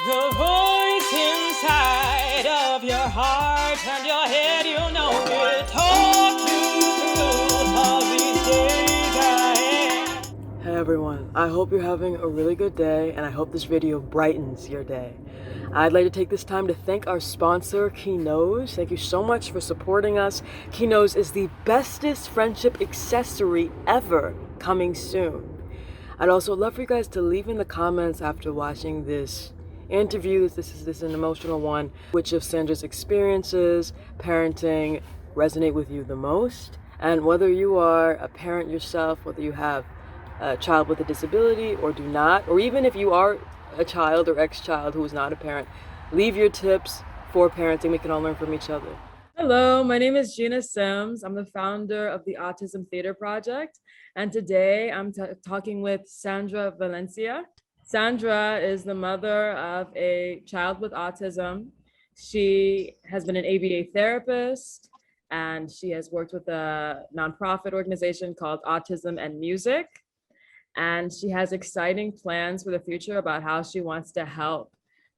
The voice inside of your heart and your head, you know it. Talk you through all these days ahead. Hey everyone, I hope you're having a really good day and I hope this video brightens your day. I'd like to take this time to thank our sponsor, Timecodes. Thank you so much for supporting us. Timecodes is the bestest friendship accessory ever, coming soon. I'd also love for you guys to leave in the comments after watching this interview. This is an emotional one. Which of Sandra's experiences parenting resonate with you the most? And whether you are a parent yourself, whether you have a child with a disability or do not, or even if you are a child or ex-child who is not a parent, leave your tips for parenting. We can all learn from each other. Hello, my name is Gena Sims. I'm the founder of the Autism Theater Project. And today I'm talking with Sandra Valencia. Sandra is the mother of a child with autism. She has been an ABA therapist and she has worked with a nonprofit organization called Autism and Music. And she has exciting plans for the future about how she wants to help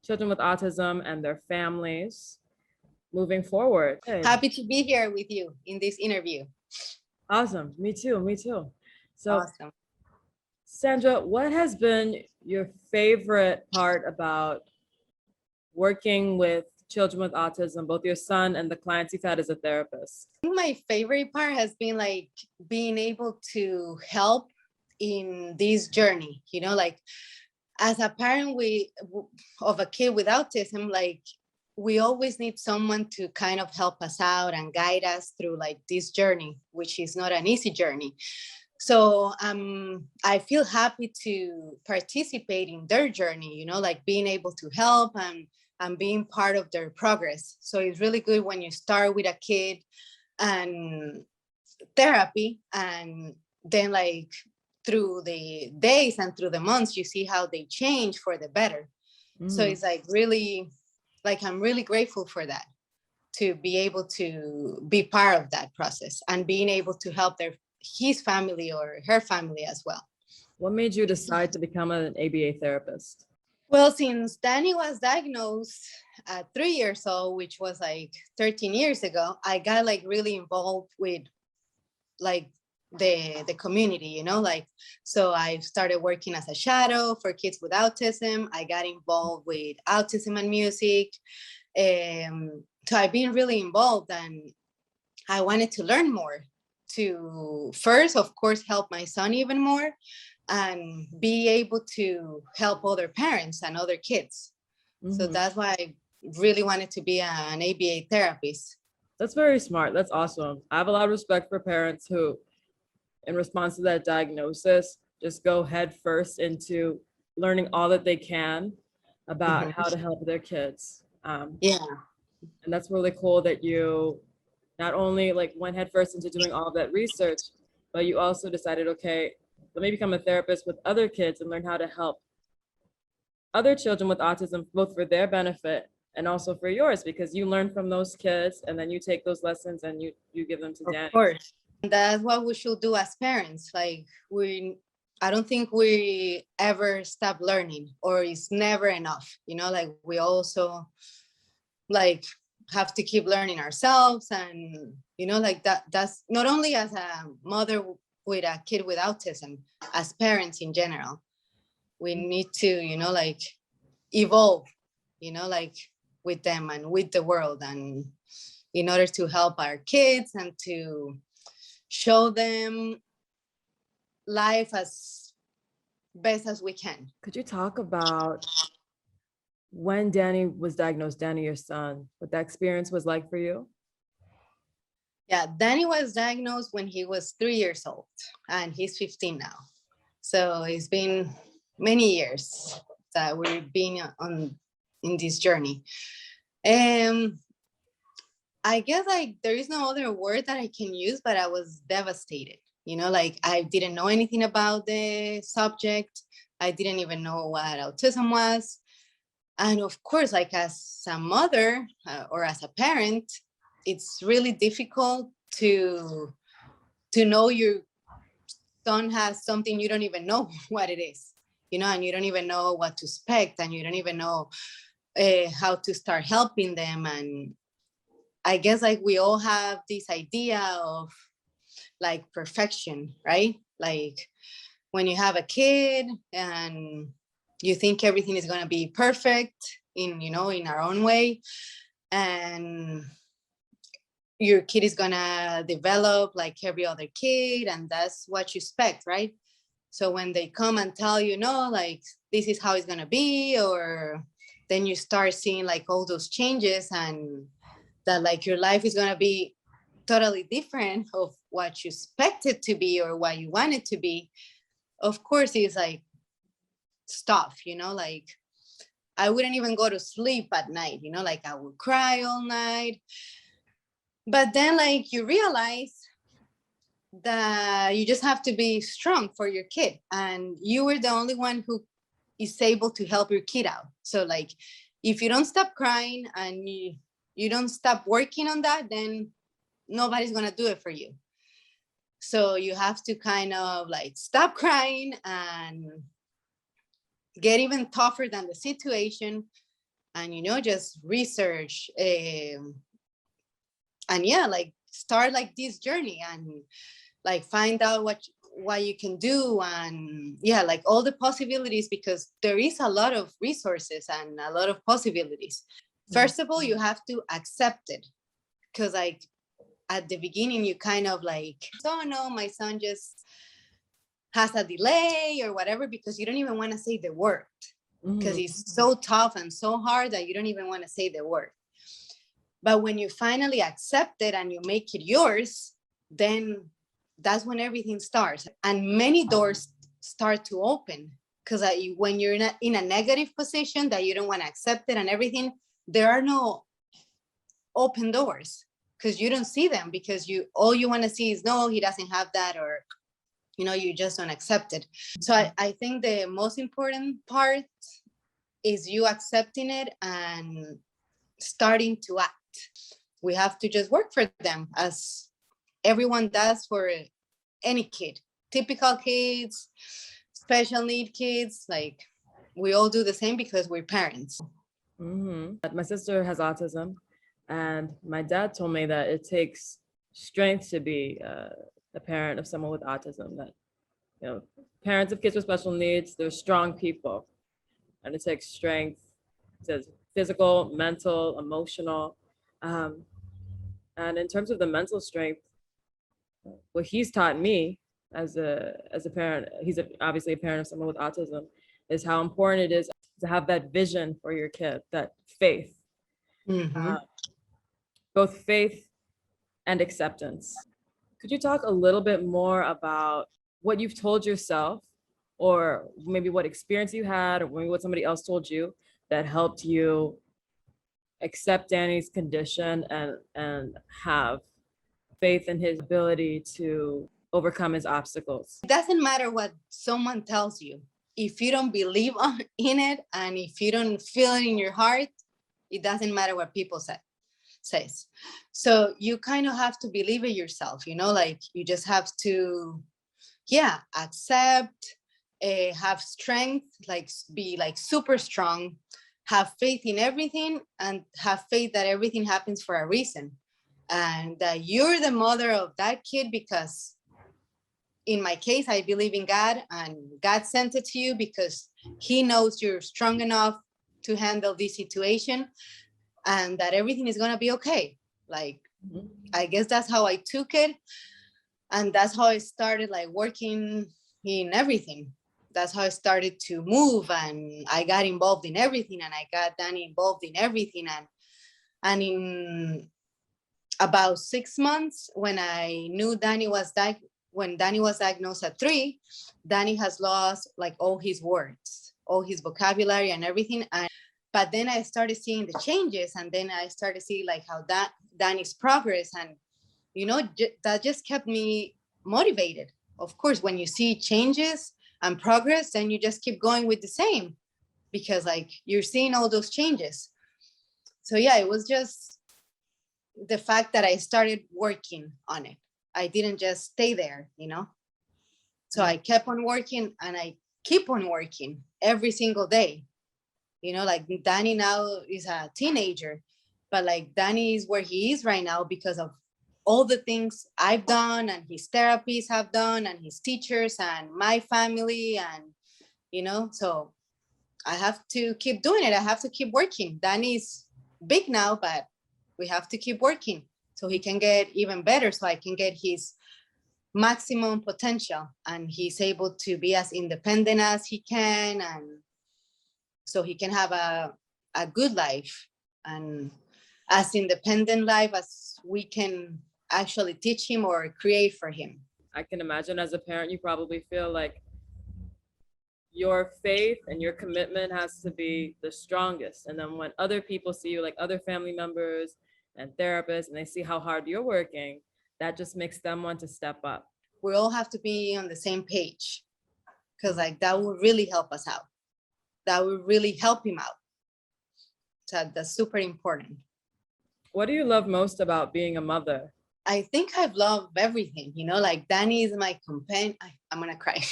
children with autism and their families moving forward. Happy to be here with you in this interview. Awesome. Me too. Me too. So, awesome. Sandra, what has been your favorite part about working with children with autism, both your son and the clients you've had as a therapist? I think my favorite part has been like being able to help in this journey, you know, like as a parent of a kid with autism, like we always need someone to kind of help us out and guide us through like this journey, which is not an easy journey. So I feel happy to participate in their journey, you know, like being able to help and being part of their progress. So it's really good when you start with a kid and therapy, and then like through the days and through the months, you see how they change for the better. So it's like really, like I'm really grateful for that, to be able to be part of that process and being able to help his family or her family as well. What made you decide to become an ABA therapist? Well, since Danny was diagnosed at 3 years old, which was like 13 years ago, I got like really involved with like the community, you know, like, so I started working as a shadow for kids with autism. I got involved with Autism and Music. So I've been really involved and I wanted to learn more, to first, of course, help my son even more and be able to help other parents and other kids. So that's why I really wanted to be an ABA therapist. That's very smart. That's awesome. I have a lot of respect for parents who, in response to that diagnosis, just go head first into learning all that they can about how to help their kids. Yeah. And that's really cool that you not only like went head first into doing all of that research, but you also decided, okay, let me become a therapist with other kids and learn how to help other children with autism, both for their benefit and also for yours, because you learn from those kids and then you take those lessons and you give them to Danny. Of course. That's what we should do as parents. Like I don't think we ever stop learning, or it's never enough, you know, like we also like have to keep learning ourselves. And, you know, like that's not only as a mother with a kid with autism, as parents in general, we need to, you know, like evolve, you know, like with them and with the world, and in order to help our kids and to show them life as best as we can. Could you talk about when Danny was diagnosed, Danny, your son, what that experience was like for you? Yeah, Danny was diagnosed when he was 3 years old and he's 15 now. So it's been many years that we've been in this journey. I guess like there is no other word that I can use, but I was devastated. You know, like I didn't know anything about the subject. I didn't even know what autism was. And of course, like as a mother or as a parent, it's really difficult to know your son has something you don't even know what it is. you know, and you don't even know what to expect, and you don't even know how to start helping them. And I guess like we all have this idea of like perfection, right? Like when you have a kid and you think everything is going to be perfect in, you know, in our own way, and your kid is going to develop like every other kid, and that's what you expect, right? So when they come and tell you, no, like this is how it's going to be, or then you start seeing like all those changes, and that like your life is going to be totally different of what you expect it to be or what you want it to be. Of course, it's like stuff, you know, like I wouldn't even go to sleep at night, you know, like I would cry all night. But then like you realize that you just have to be strong for your kid, and you were the only one who is able to help your kid out. So like if you don't stop crying and you don't stop working on that, then nobody's going to do it for you. So you have to kind of like stop crying and get even tougher than the situation, and, you know, just research and yeah, like start like this journey and like find out what you can do, and yeah, like all the possibilities, because there is a lot of resources and a lot of possibilities. First of all, you have to accept it, because like at the beginning you kind of like, oh no, my son just has a delay or whatever, because you don't even want to say the word, because it's so tough and so hard that you don't even want to say the word. But when you finally accept it and you make it yours, then that's when everything starts, and many doors start to open. Because when you're in a negative position that you don't want to accept it and everything, there are no open doors, because you don't see them, because all you want to see is, no, he doesn't have that, or, you know, you just don't accept it. So I think the most important part is you accepting it and starting to act. We have to just work for them, as everyone does for any kid. Typical kids, special need kids, like we all do the same because we're parents. My sister has autism, and my dad told me that it takes strength to be a parent of someone with autism. That, you know, parents of kids with special needs, they're strong people, and it takes strength. It says physical, mental, emotional, and in terms of the mental strength, what he's taught me as a parent, obviously a parent of someone with autism, is how important it is to have that vision for your kid, that faith, both faith and acceptance. Could you talk a little bit more about what you've told yourself, or maybe what experience you had, or maybe what somebody else told you that helped you accept Danny's condition and have faith in his ability to overcome his obstacles? It doesn't matter what someone tells you. If you don't believe in it, and if you don't feel it in your heart, it doesn't matter what people says. So you kind of have to believe it yourself, you know, like you just have to, yeah, accept, have strength, like be like super strong, have faith in everything, and have faith that everything happens for a reason, and that you're the mother of that kid, because in my case, I believe in God, and God sent it to you because he knows you're strong enough to handle this situation, and that everything is going to be okay. Like, I guess that's how I took it. And that's how I started like working in everything. That's how I started to move, and I got involved in everything, and I got Danny involved in everything. And in about 6 months, when I knew when Danny was diagnosed at 3, Danny has lost like all his words, all his vocabulary and everything. But then I started seeing the changes, and then I started seeing like how Danny's progress, and you know, that just kept me motivated. Of course, when you see changes and progress, then you just keep going with the same, because like you're seeing all those changes. So yeah, it was just the fact that I started working on it. I didn't just stay there, you know. So I kept on working, and I keep on working every single day. You know, like Danny now is a teenager, but like Danny is where he is right now because of all the things I've done and his therapists have done and his teachers and my family. And, you know, so I have to keep doing it. I have to keep working. Danny's big now, but we have to keep working so he can get even better, so I can get his maximum potential and he's able to be as independent as he can, and so he can have a good life and as independent life as we can actually teach him or create for him. I can imagine as a parent, you probably feel like your faith and your commitment has to be the strongest. And then when other people see you, like other family members and therapists, and they see how hard you're working, that just makes them want to step up. We all have to be on the same page, because like that would really help us out. That would really help him out. So that's super important. What do you love most about being a mother? I think I've loved everything, you know, like Danny is my companion. I'm gonna cry.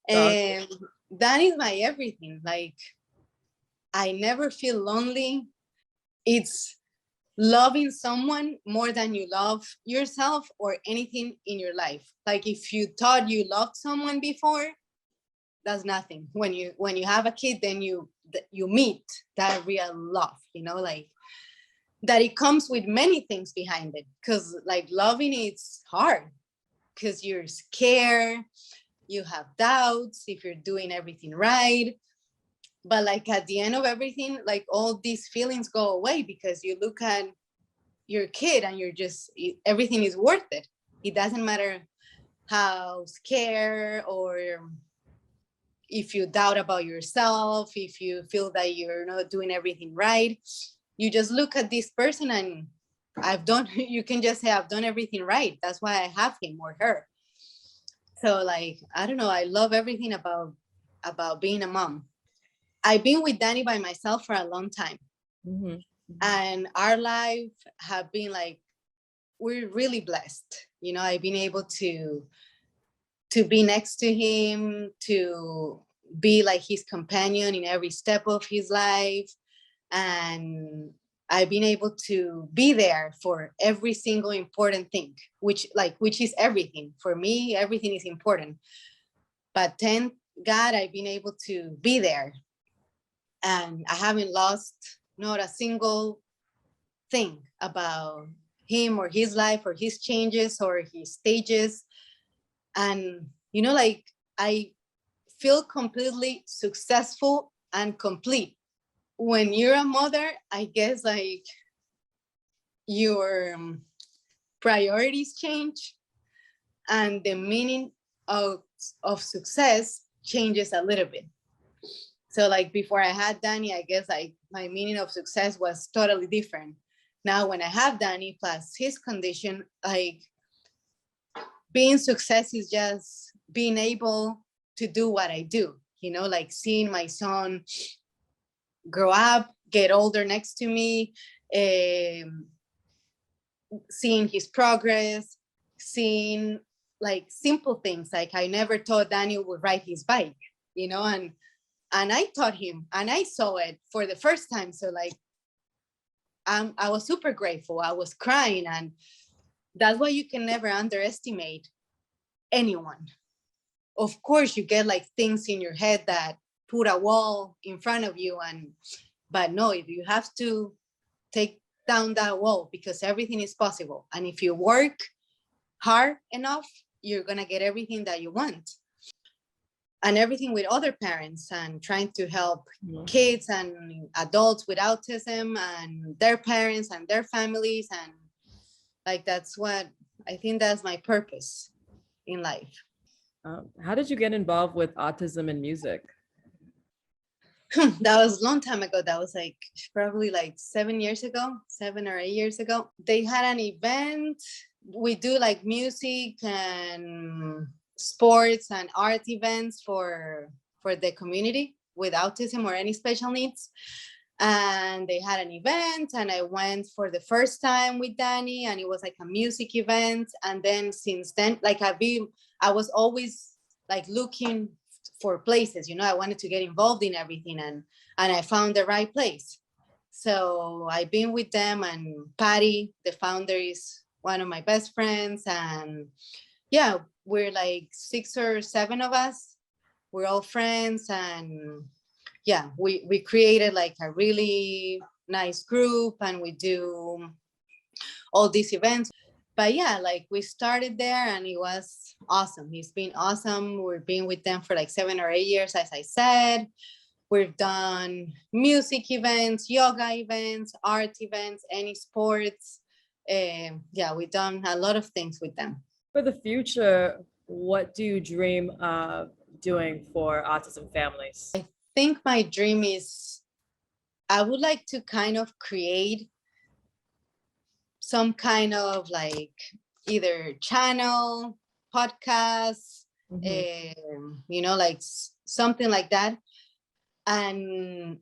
And Danny's my everything. Like, I never feel lonely. It's loving someone more than you love yourself or anything in your life. Like if you thought you loved someone before, that's nothing. When you have a kid, then you meet that real love, you know, like that it comes with many things behind it. Because like loving, it's hard because you're scared, you have doubts if you're doing everything right. But like at the end of everything, like all these feelings go away because you look at your kid and you're just, everything is worth it. It doesn't matter how scared or if you doubt about yourself, if you feel that you're not doing everything right, you just look at this person and you can just say, I've done everything right. That's why I have him or her. So like, I don't know, I love everything about being a mom. I've been with Danny by myself for a long time. Mm-hmm. And our life have been like, we're really blessed. You know, I've been able to be next to him, to be like his companion in every step of his life. And I've been able to be there for every single important thing, which is everything. For me, everything is important. But thank God I've been able to be there. And I haven't lost not a single thing about him or his life or his changes or his stages. And, you know, like I feel completely successful and complete. When you're a mother, I guess like your priorities change and the meaning of success changes a little bit. So like before I had Danny, I guess like my meaning of success was totally different. Now when I have Danny plus his condition, like being success is just being able to do what I do, you know, like seeing my son grow up, get older next to me, seeing his progress, seeing like simple things. Like I never thought Daniel would ride his bike, you know, and I taught him and I saw it for the first time. So like, I was super grateful. I was crying, and that's why you can never underestimate anyone. Of course, you get like things in your head that put a wall in front of you, but no, if you have to take down that wall, because everything is possible. And if you work hard enough, you're gonna get everything that you want. And everything with other parents and trying to help kids and adults with autism and their parents and their families. And like, that's what I think, that's my purpose in life. How did you get involved with autism and music? That was a long time ago. That was like probably like 7 or 8 years ago. They had an event. We do like music and sports and art events for the community with autism or any special needs. And they had an event, and I went for the first time with Danny, and it was like a music event. And then since then, like I was always like looking for places, you know, I wanted to get involved in everything, and I found the right place. So I've been with them, and Patty, the founder, is one of my best friends. And yeah, we're like 6 or 7 of us. We're all friends. And yeah, we created like a really nice group, and we do all these events. But yeah, like we started there and it was awesome. It's been awesome. We've been with them for like 7 or 8 years, as I said. We've done music events, yoga events, art events, any sports. Yeah, we've done a lot of things with them. For the future, what do you dream of doing for autism families? I think my dream is, I would like to kind of create some kind of like either channel, podcast, you know, like something like that, and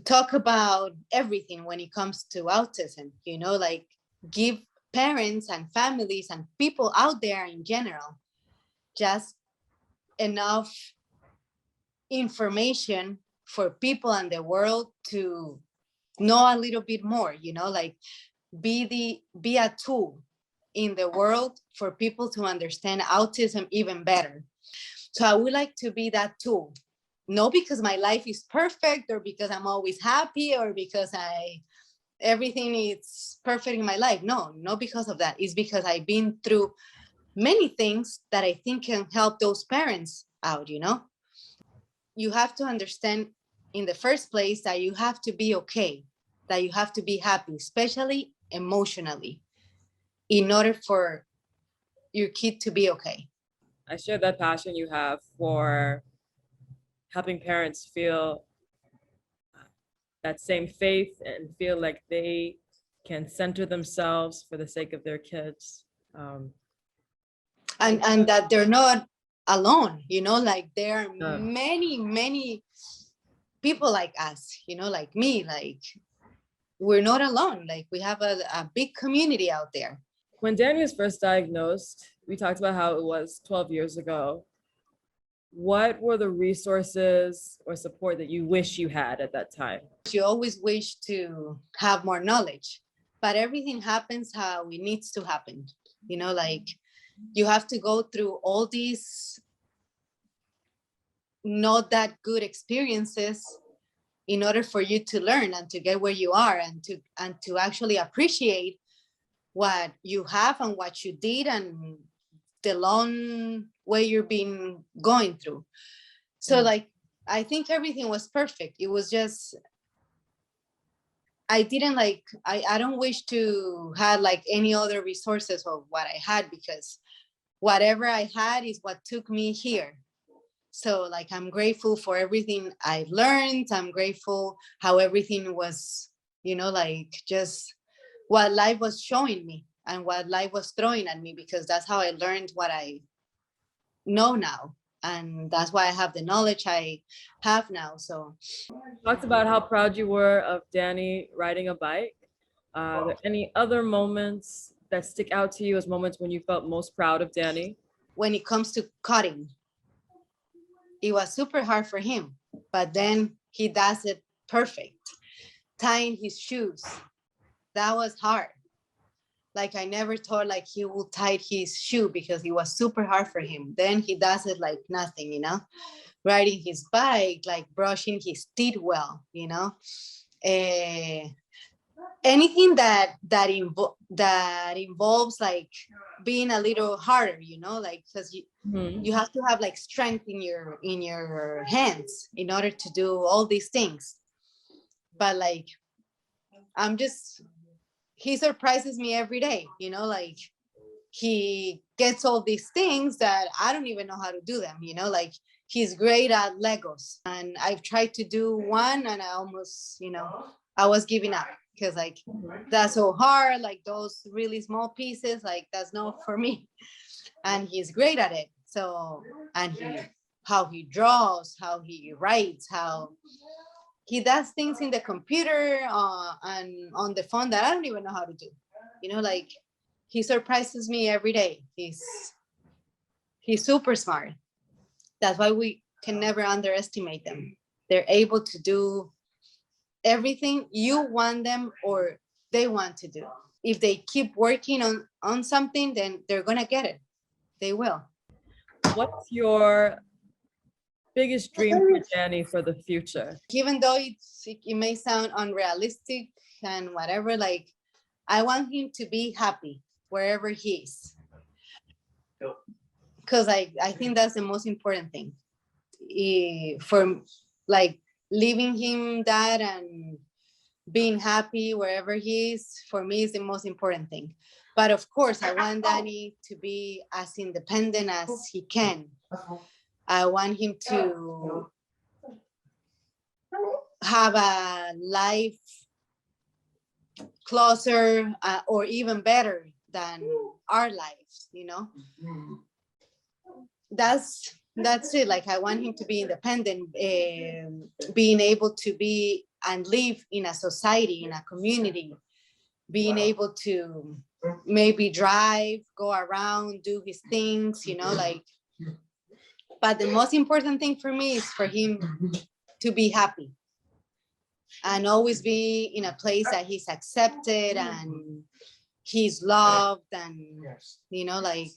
talk about everything when it comes to autism, you know, like give parents and families and people out there in general just enough information for people in the world to know a little bit more, you know, like be a tool in the world for people to understand autism even better. So I would like to be that tool, not because my life is perfect or because I'm always happy or because everything is perfect in my life. No, not because of that. It's because I've been through many things that I think can help those parents out, you know? You have to understand in the first place that you have to be okay, that you have to be happy, especially emotionally, in order for your kid to be okay. I share that passion you have for helping parents feel that same faith and feel like they can center themselves for the sake of their kids. And that they're not alone, you know, like there are many people like us, you know, like me, like we're not alone. Like we have a big community out there. When Danny was first diagnosed, we talked about how it was 12 years ago. What were the resources or support that you wish you had at that time? You always wish to have more knowledge, but everything happens how it needs to happen. You know, like you have to go through all these not that good experiences in order for you to learn and to get where you are, and to actually appreciate what you have and what you did and the long way you've been going through. So like I think everything was perfect. It was just I didn't like I don't wish to have like any other resources of what I had, because whatever I had is what took me here. So like I'm grateful for everything I learned. I'm grateful how everything was, you know, like just what life was showing me and what life was throwing at me, because that's how I learned what I know now. And that's why I have the knowledge I have now. So Talked about how proud you were of Danny riding a bike. Are there any other moments that stick out to you as moments when you felt most proud of Danny? when it comes to cutting, it was super hard for him, but then he does it perfect. Tying his shoes, that was hard. Like I never thought like he would tie his shoe because it was super hard for him. Then he does it like nothing, you know. Riding his bike, like brushing his teeth well, you know. Anything that involves like being a little harder, you know, like because you have to have like strength in your hands in order to do all these things. But like he surprises me every day, you know, like he gets all these things that I don't even know how to do them, you know, like he's great at Legos, and I've tried to do one and I almost, you know, I was giving up because like that's so hard, like those really small pieces, like that's not for me. And he's great at it. So, and how he draws, how he writes, how he does things in the computer and on the phone that I don't even know how to do. You know, like he surprises me every day. He's super smart. That's why we can never underestimate them. They're able to do everything you want them or they want to do. If they keep working on something, then they're gonna get it. They will. What's your biggest dream for Jenny for the future? Even though it may sound unrealistic and whatever, like I want him to be happy wherever he is. Because I think that's the most important thing. For like leaving him that and being happy wherever he is, for me is the most important thing. But of course, I want Danny to be as independent as he can. I want him to have a life closer or even better than our lives, you know. That's it. Like I want him to be independent, being able to be and live in a society, in a community, being able to maybe drive, go around, do his things, you know, like. But the most important thing for me is for him to be happy and always be in a place that he's accepted and he's loved and, you know, like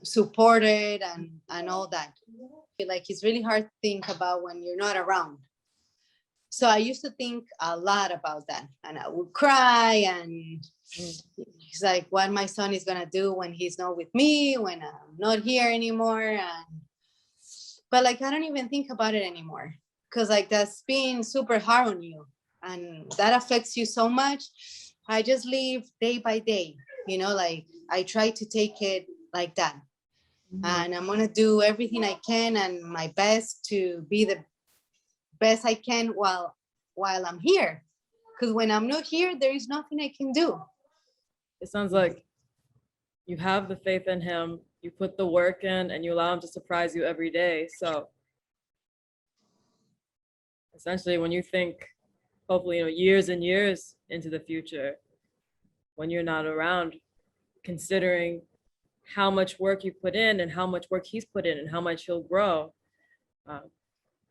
supported and all that. Like it's really hard to think about when you're not around. So I used to think a lot about that and I would cry and it's like what my son is gonna do when he's not with me, when I'm not here anymore. But like I don't even think about it anymore because like that's being super hard on you and that affects you so much. I just live day by day, you know, like I try to take it like that. And I'm gonna do everything I can and my best to be the best I can while I'm here. Because when I'm not here, there is nothing I can do. It sounds like you have the faith in him, you put the work in, and you allow him to surprise you every day. So essentially, when you think, hopefully, you know, years and years into the future, when you're not around, considering how much work you put in and how much work he's put in and how much he'll grow,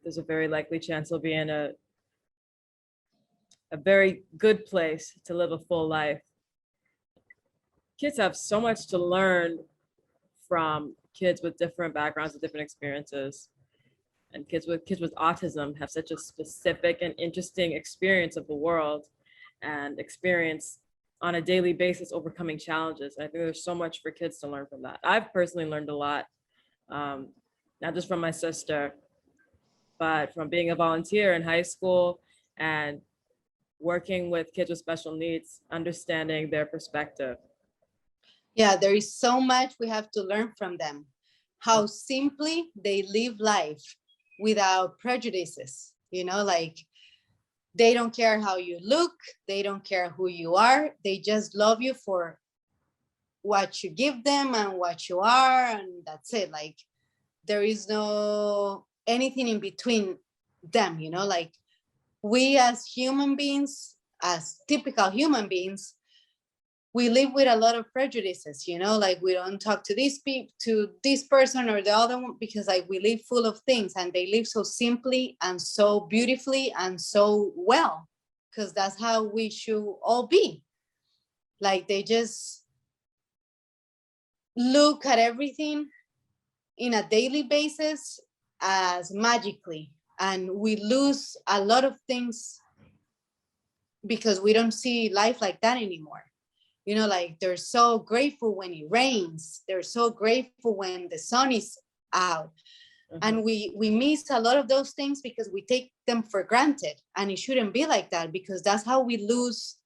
there's a very likely chance he'll be in a very good place to live a full life. Kids have so much to learn from kids with different backgrounds and different experiences. And kids with autism have such a specific and interesting experience of the world and experience on a daily basis overcoming challenges. I think there's so much for kids to learn from that. I've personally learned a lot, not just from my sister, but from being a volunteer in high school and working with kids with special needs, understanding their perspective. Yeah, there is so much we have to learn from them. How simply they live life without prejudices, you know, like they don't care how you look, they don't care who you are, they just love you for what you give them and what you are, and that's it. Like there is no anything in between them, you know, like we as human beings, as typical human beings, we live with a lot of prejudices, you know, like we don't talk to this person or the other one because like we live full of things and they live so simply and so beautifully and so well, because that's how we should all be. Like they just look at everything in a daily basis as magically, and we lose a lot of things because we don't see life like that anymore. You know, like they're so grateful when it rains. They're so grateful when the sun is out. And we miss a lot of those things because we take them for granted. And it shouldn't be like that because that's how we lose.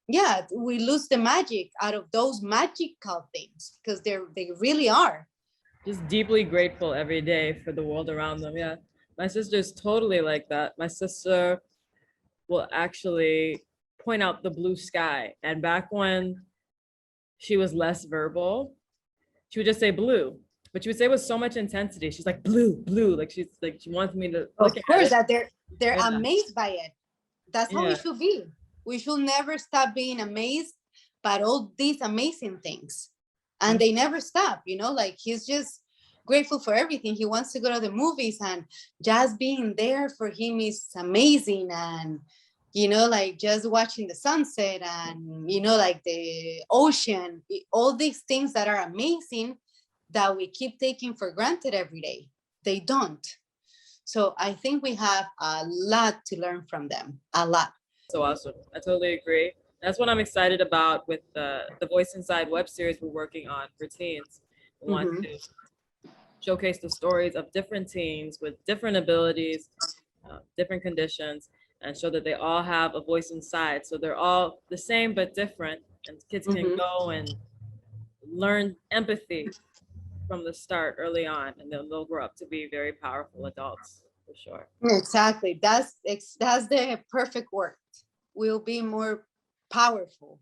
Yeah, we lose the magic out of those magical things because they really are. Just deeply grateful every day for the world around them. Yeah, my sister's totally like that. My sister will actually point out the blue sky. And back when she was less verbal, she would just say blue, but she would say it with so much intensity. She's like, blue, blue. Like she wants me to look of course at it. that they're Yeah. amazed by it. That's how Yeah. we should be. We should never stop being amazed by all these amazing things. And they never stop, you know, like he's just grateful for everything. He wants to go to the movies, and just being there for him is amazing. And like just watching the sunset and like the ocean, all these things that are amazing that we keep taking for granted every day, they don't. So I think we have a lot to learn from them, a lot. So awesome. I totally agree. That's what I'm excited about with the Voice Inside web series we're working on for teens. We want to showcase the stories of different teens with different abilities, different conditions, and show that they all have a voice inside. So they're all the same but different, and kids can go and learn empathy from the start early on, and then they'll grow up to be very powerful adults for sure. Exactly. That's the perfect word. We'll be more powerful,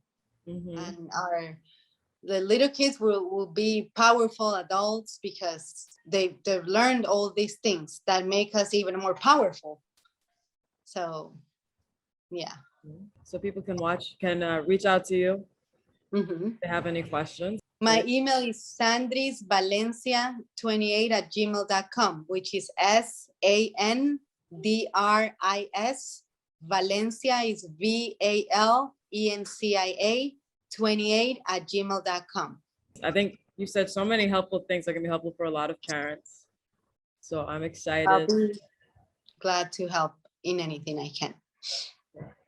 and the little kids will be powerful adults because they've learned all these things that make us even more powerful. So yeah. So people can reach out to you if they have any questions. My email is sandrisvalencia28@gmail.com, which is SANDRIS. Valencia is VALENCIA 28@gmail.com. I think you said so many helpful things that can be helpful for a lot of parents. So I'm excited. I'll be glad to help in anything I can.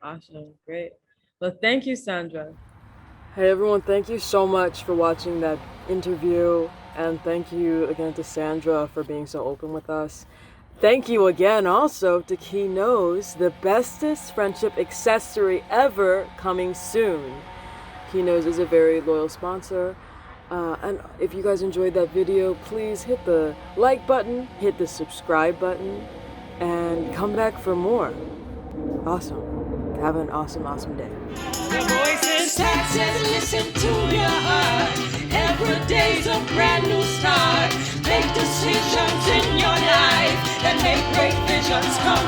Awesome, great. Well, thank you, Sandra. Hey everyone, thank you so much for watching that interview, and thank you again to Sandra for being so open with us. Thank you again also to Key Knows, the bestest friendship accessory ever, coming soon. Key Knows is a very loyal sponsor. And if you guys enjoyed that video, please hit the like button, hit the subscribe button, and come back for more. Awesome. Have an awesome, awesome day. Your voice is taxes, listen to your heart. Every day's a brand new start. Make decisions in your life that make great visions come